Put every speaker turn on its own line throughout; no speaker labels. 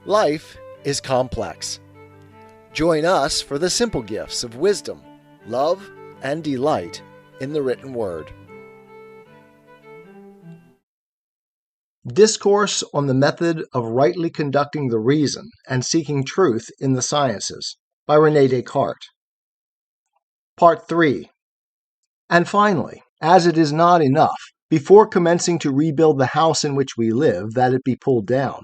Life is complex. Join us for the simple gifts of wisdom, love, and delight in the written word. Discourse on the Method of Rightly Conducting the Reason and Seeking Truth in the Sciences by Rene Descartes. Part 3. And finally, as it is not enough, before commencing to rebuild the house in which we live, that it be pulled down,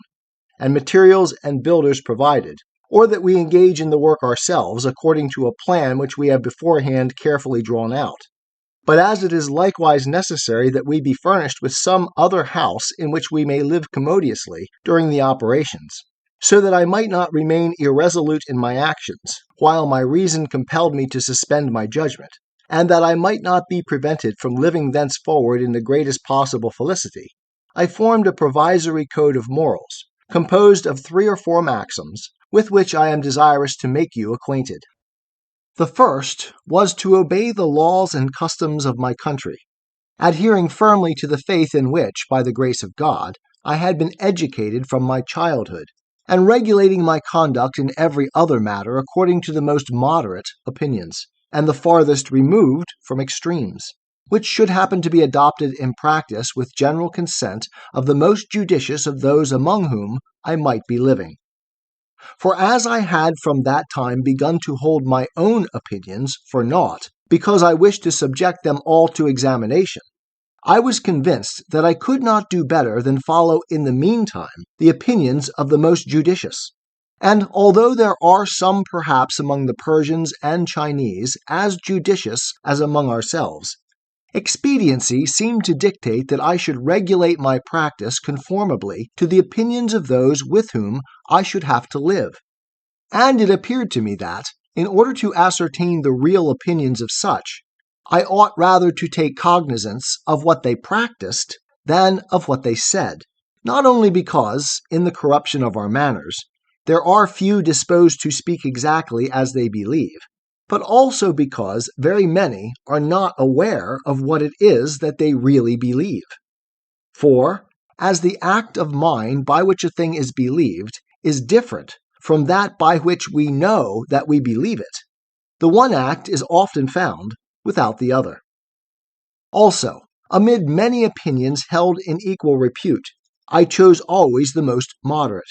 and materials and builders provided, or that we engage in the work ourselves according to a plan which we have beforehand carefully drawn out. But as it is likewise necessary that we be furnished with some other house in which we may live commodiously during the operations, so that I might not remain irresolute in my actions, while my reason compelled me to suspend my judgment, and that I might not be prevented from living thenceforward in the greatest possible felicity, I formed a provisory code of morals, composed of 3 or 4 maxims, with which I am desirous to make you acquainted. The first was to obey the laws and customs of my country, adhering firmly to the faith in which, by the grace of God, I had been educated from my childhood, and regulating my conduct in every other matter according to the most moderate opinions, and the farthest removed from extremes, which should happen to be adopted in practice with general consent of the most judicious of those among whom I might be living. For as I had from that time begun to hold my own opinions for naught, because I wished to subject them all to examination, I was convinced that I could not do better than follow in the meantime the opinions of the most judicious. And although there are some perhaps among the Persians and Chinese as judicious as among ourselves, expediency seemed to dictate that I should regulate my practice conformably to the opinions of those with whom I should have to live. And it appeared to me that, in order to ascertain the real opinions of such, I ought rather to take cognizance of what they practiced than of what they said, not only because, in the corruption of our manners, there are few disposed to speak exactly as they believe, but also because very many are not aware of what it is that they really believe. For, as the act of mind by which a thing is believed is different from that by which we know that we believe it, the one act is often found without the other. Also, amid many opinions held in equal repute, I chose always the most moderate,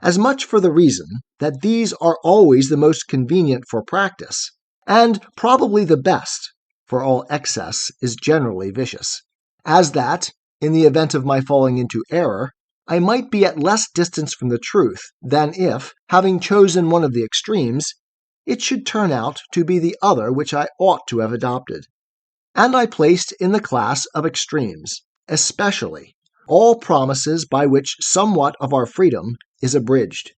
as much for the reason that these are always the most convenient for practice, and probably the best, for all excess is generally vicious, as that, in the event of my falling into error, I might be at less distance from the truth than if, having chosen one of the extremes, it should turn out to be the other which I ought to have adopted. And I placed in the class of extremes, especially, all promises by which somewhat of our freedom is abridged.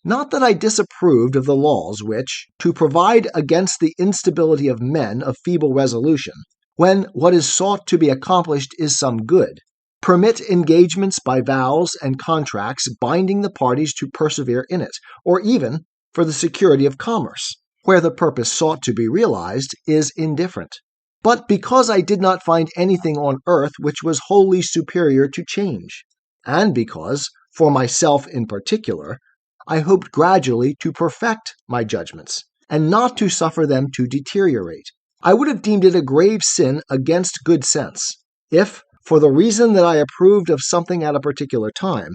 Not that I disapproved of the laws which, to provide against the instability of men of feeble resolution, when what is sought to be accomplished is some good, permit engagements by vows and contracts binding the parties to persevere in it, or even for the security of commerce, where the purpose sought to be realized is indifferent. But because I did not find anything on earth which was wholly superior to change, and because, for myself in particular, I hoped gradually to perfect my judgments, and not to suffer them to deteriorate, I would have deemed it a grave sin against good sense, if, for the reason that I approved of something at a particular time,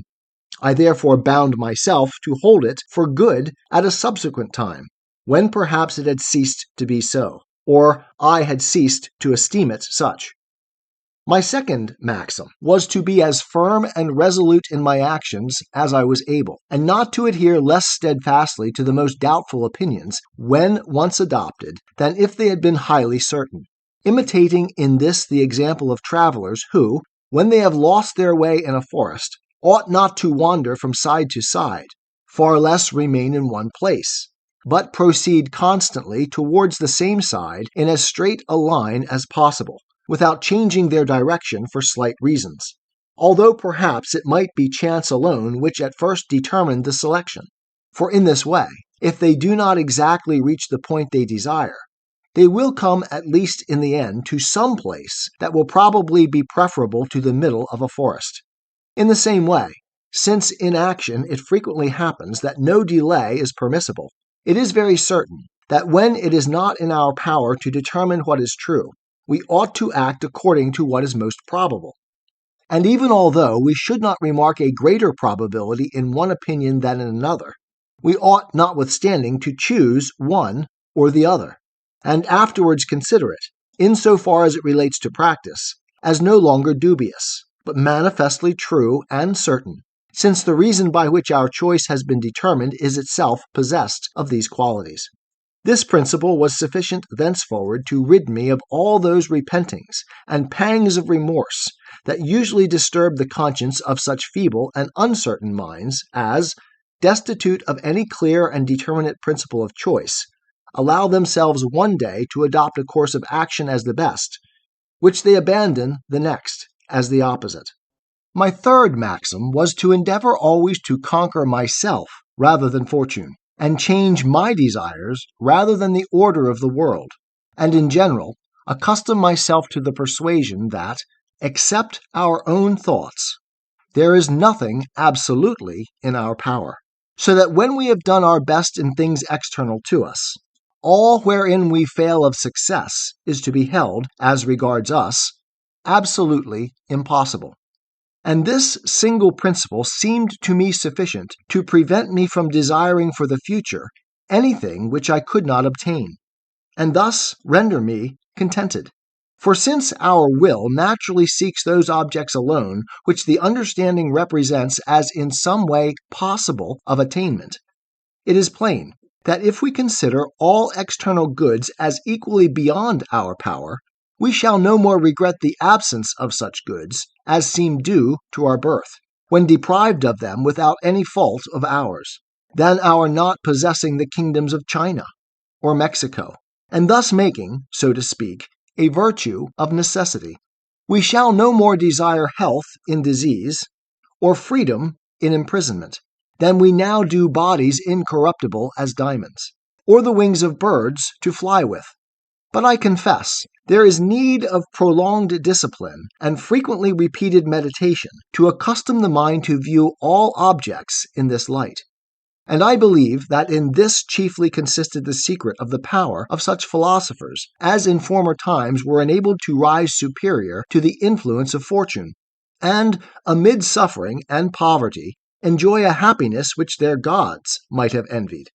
I therefore bound myself to hold it for good at a subsequent time, when perhaps it had ceased to be so, or I had ceased to esteem it such. My second maxim was to be as firm and resolute in my actions as I was able, and not to adhere less steadfastly to the most doubtful opinions, when once adopted, than if they had been highly certain, imitating in this the example of travelers who, when they have lost their way in a forest, ought not to wander from side to side, far less remain in one place, but proceed constantly towards the same side in as straight a line as possible, without changing their direction for slight reasons, although perhaps it might be chance alone which at first determined the selection. For in this way, if they do not exactly reach the point they desire, they will come at least in the end to some place that will probably be preferable to the middle of a forest. In the same way, since in action it frequently happens that no delay is permissible, it is very certain that when it is not in our power to determine what is true, we ought to act according to what is most probable. And even although we should not remark a greater probability in one opinion than in another, we ought notwithstanding to choose one or the other, and afterwards consider it, in so far as it relates to practice, as no longer dubious, but manifestly true and certain, since the reason by which our choice has been determined is itself possessed of these qualities. This principle was sufficient thenceforward to rid me of all those repentings and pangs of remorse that usually disturb the conscience of such feeble and uncertain minds as, destitute of any clear and determinate principle of choice, allow themselves one day to adopt a course of action as the best, which they abandon the next as the opposite. My third maxim was to endeavor always to conquer myself rather than fortune, and change my desires rather than the order of the world, and in general accustom myself to the persuasion that, except our own thoughts, there is nothing absolutely in our power, so that when we have done our best in things external to us, all wherein we fail of success is to be held, as regards us, absolutely impossible. And this single principle seemed to me sufficient to prevent me from desiring for the future anything which I could not obtain, and thus render me contented. For since our will naturally seeks those objects alone which the understanding represents as in some way possible of attainment, it is plain that if we consider all external goods as equally beyond our power, we shall no more regret the absence of such goods as seem due to our birth, when deprived of them without any fault of ours, than our not possessing the kingdoms of China or Mexico, and thus making, so to speak, a virtue of necessity. We shall no more desire health in disease, or freedom in imprisonment, than we now do bodies incorruptible as diamonds, or the wings of birds to fly with. But I confess, there is need of prolonged discipline and frequently repeated meditation to accustom the mind to view all objects in this light. And I believe that in this chiefly consisted the secret of the power of such philosophers as in former times were enabled to rise superior to the influence of fortune, and, amid suffering and poverty, enjoy a happiness which their gods might have envied.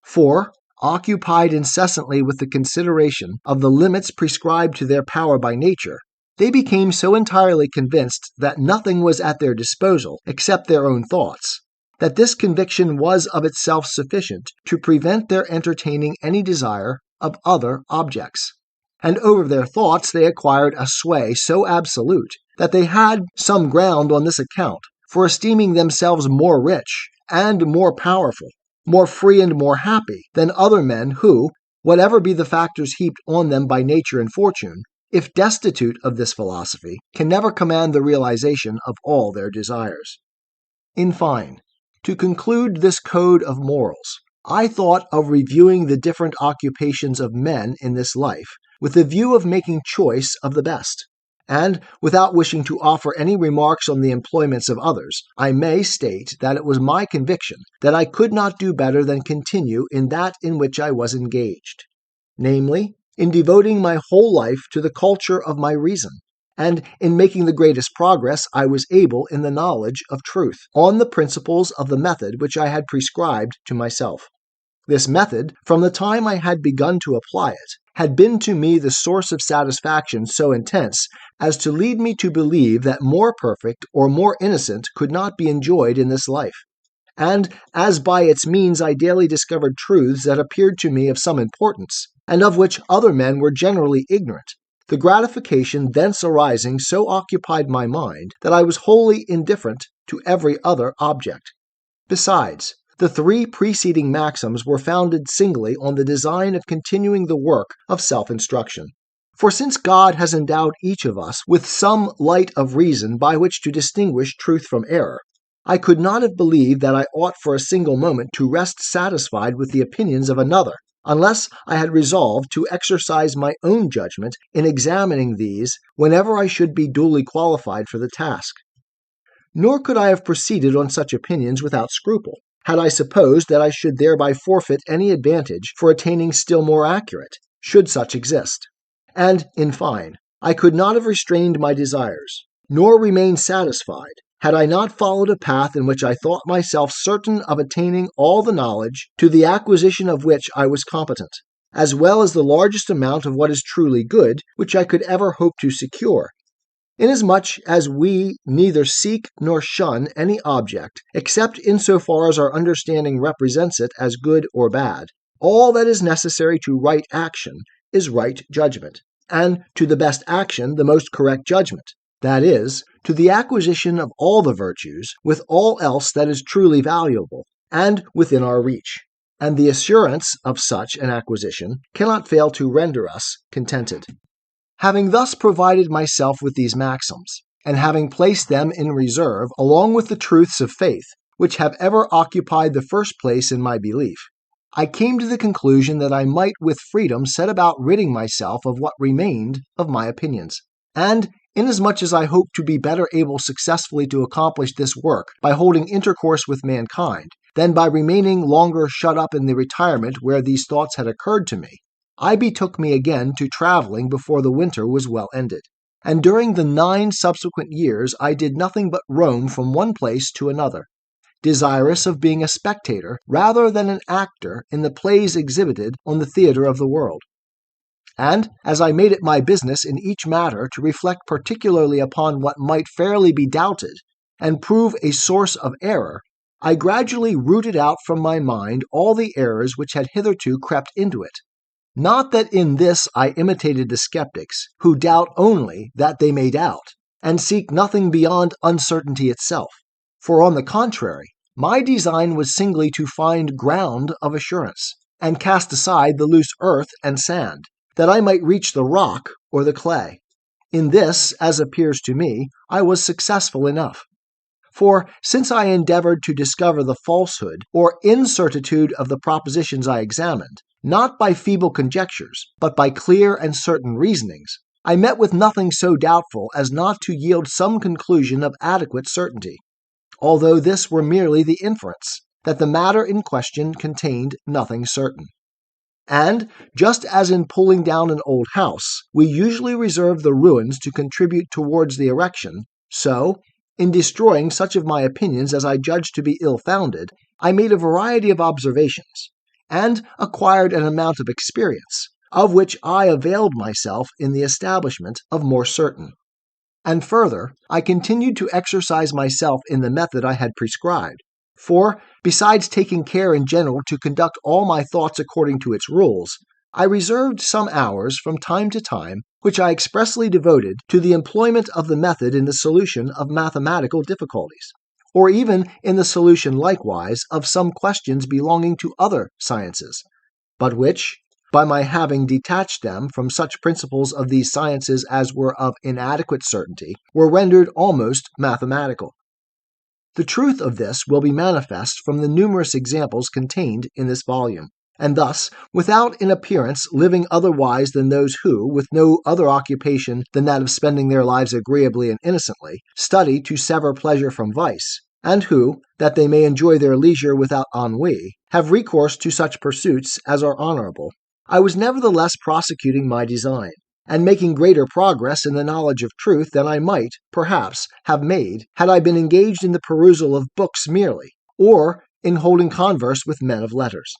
For, occupied incessantly with the consideration of the limits prescribed to their power by nature, they became so entirely convinced that nothing was at their disposal except their own thoughts, that this conviction was of itself sufficient to prevent their entertaining any desire of other objects. And over their thoughts they acquired a sway so absolute that they had some ground on this account for esteeming themselves more rich and more powerful, more free and more happy than other men who, whatever be the factors heaped on them by nature and fortune, if destitute of this philosophy, can never command the realization of all their desires. In fine, to conclude this code of morals, I thought of reviewing the different occupations of men in this life with the view of making choice of the best. And, without wishing to offer any remarks on the employments of others, I may state that it was my conviction that I could not do better than continue in that in which I was engaged, namely, in devoting my whole life to the culture of my reason, and in making the greatest progress I was able in the knowledge of truth, on the principles of the method which I had prescribed to myself. This method, from the time I had begun to apply it, had been to me the source of satisfaction so intense as to lead me to believe that more perfect or more innocent could not be enjoyed in this life. And as by its means I daily discovered truths that appeared to me of some importance, and of which other men were generally ignorant, the gratification thence arising so occupied my mind that I was wholly indifferent to every other object. Besides, the three preceding maxims were founded singly on the design of continuing the work of self-instruction. For since God has endowed each of us with some light of reason by which to distinguish truth from error, I could not have believed that I ought for a single moment to rest satisfied with the opinions of another, unless I had resolved to exercise my own judgment in examining these whenever I should be duly qualified for the task. Nor could I have proceeded on such opinions without scruple, had I supposed that I should thereby forfeit any advantage for attaining still more accurate, should such exist. And, in fine, I could not have restrained my desires, nor remained satisfied, had I not followed a path in which I thought myself certain of attaining all the knowledge to the acquisition of which I was competent, as well as the largest amount of what is truly good which I could ever hope to secure, inasmuch as we neither seek nor shun any object except in so far as our understanding represents it as good or bad. All that is necessary to right action is right judgment, and to the best action the most correct judgment, that is, to the acquisition of all the virtues, with all else that is truly valuable, and within our reach. And the assurance of such an acquisition cannot fail to render us contented. Having thus provided myself with these maxims, and having placed them in reserve along with the truths of faith, which have ever occupied the first place in my belief, I came to the conclusion that I might with freedom set about ridding myself of what remained of my opinions. And, inasmuch as I hoped to be better able successfully to accomplish this work by holding intercourse with mankind, than by remaining longer shut up in the retirement where these thoughts had occurred to me, I betook me again to traveling before the winter was well ended. And during the 9 subsequent years I did nothing but roam from one place to another, desirous of being a spectator rather than an actor in the plays exhibited on the theatre of the world. And as I made it my business in each matter to reflect particularly upon what might fairly be doubted and prove a source of error, I gradually rooted out from my mind all the errors which had hitherto crept into it. Not that in this I imitated the skeptics, who doubt only that they may doubt, and seek nothing beyond uncertainty itself. For on the contrary, my design was singly to find ground of assurance, and cast aside the loose earth and sand, that I might reach the rock or the clay. In this, as appears to me, I was successful enough. For since I endeavored to discover the falsehood or incertitude of the propositions I examined, not by feeble conjectures, but by clear and certain reasonings, I met with nothing so doubtful as not to yield some conclusion of adequate certainty, although this were merely the inference, that the matter in question contained nothing certain. And, just as in pulling down an old house, we usually reserve the ruins to contribute towards the erection, so, in destroying such of my opinions as I judged to be ill-founded, I made a variety of observations, and acquired an amount of experience, of which I availed myself in the establishment of more certain. And further, I continued to exercise myself in the method I had prescribed, for, besides taking care in general to conduct all my thoughts according to its rules, I reserved some hours from time to time which I expressly devoted to the employment of the method in the solution of mathematical difficulties, or even in the solution likewise of some questions belonging to other sciences, but which, by my having detached them from such principles of these sciences as were of inadequate certainty, were rendered almost mathematical. The truth of this will be manifest from the numerous examples contained in this volume, and thus, without in appearance living otherwise than those who, with no other occupation than that of spending their lives agreeably and innocently, study to sever pleasure from vice, and who, that they may enjoy their leisure without ennui, have recourse to such pursuits as are honorable, I was nevertheless prosecuting my design, and making greater progress in the knowledge of truth than I might, perhaps, have made had I been engaged in the perusal of books merely, or in holding converse with men of letters.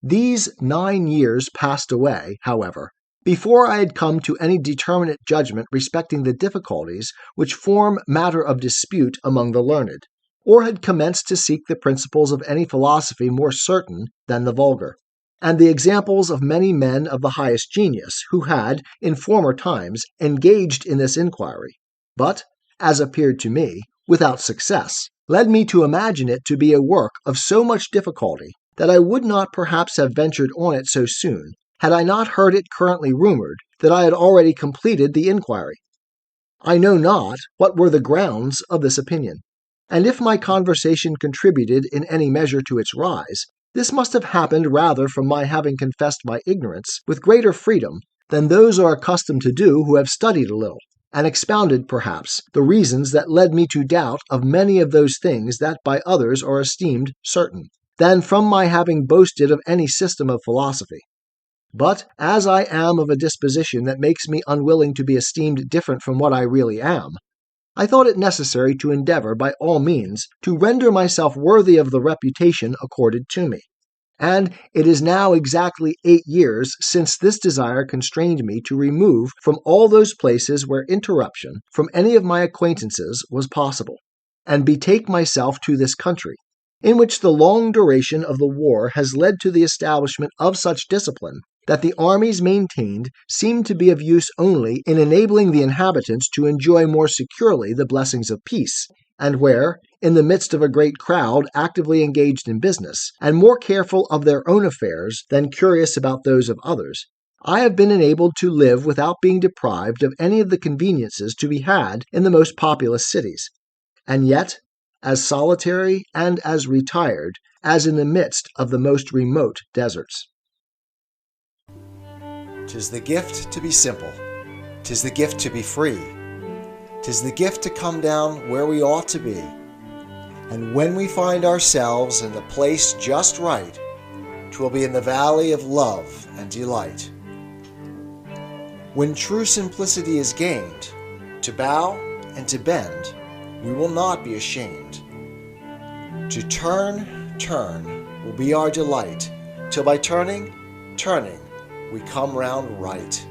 These 9 years passed away, however, before I had come to any determinate judgment respecting the difficulties which form matter of dispute among the learned, or had commenced to seek the principles of any philosophy more certain than the vulgar, and the examples of many men of the highest genius who had, in former times, engaged in this inquiry, but, as appeared to me, without success, led me to imagine it to be a work of so much difficulty that I would not perhaps have ventured on it so soon, had I not heard it currently rumored that I had already completed the inquiry. I know not what were the grounds of this opinion, and if my conversation contributed in any measure to its rise, this must have happened rather from my having confessed my ignorance with greater freedom than those are accustomed to do who have studied a little, and expounded, perhaps, the reasons that led me to doubt of many of those things that by others are esteemed certain, than from my having boasted of any system of philosophy. But as I am of a disposition that makes me unwilling to be esteemed different from what I really am, I thought it necessary to endeavor by all means to render myself worthy of the reputation accorded to me. And it is now exactly 8 years since this desire constrained me to remove from all those places where interruption from any of my acquaintances was possible, and betake myself to this country, in which the long duration of the war has led to the establishment of such discipline that the armies maintained seem to be of use only in enabling the inhabitants to enjoy more securely the blessings of peace, and where, in the midst of a great crowd actively engaged in business, and more careful of their own affairs than curious about those of others, I have been enabled to live without being deprived of any of the conveniences to be had in the most populous cities, and yet as solitary and as retired as in the midst of the most remote deserts.
'Tis the gift to be simple, 'tis the gift to be free, 'tis the gift to come down where we ought to be, and when we find ourselves in the place just right, 'twill be in the valley of love and delight. When true simplicity is gained, to bow and to bend, we will not be ashamed. To turn will be our delight, till by turning, we come round right.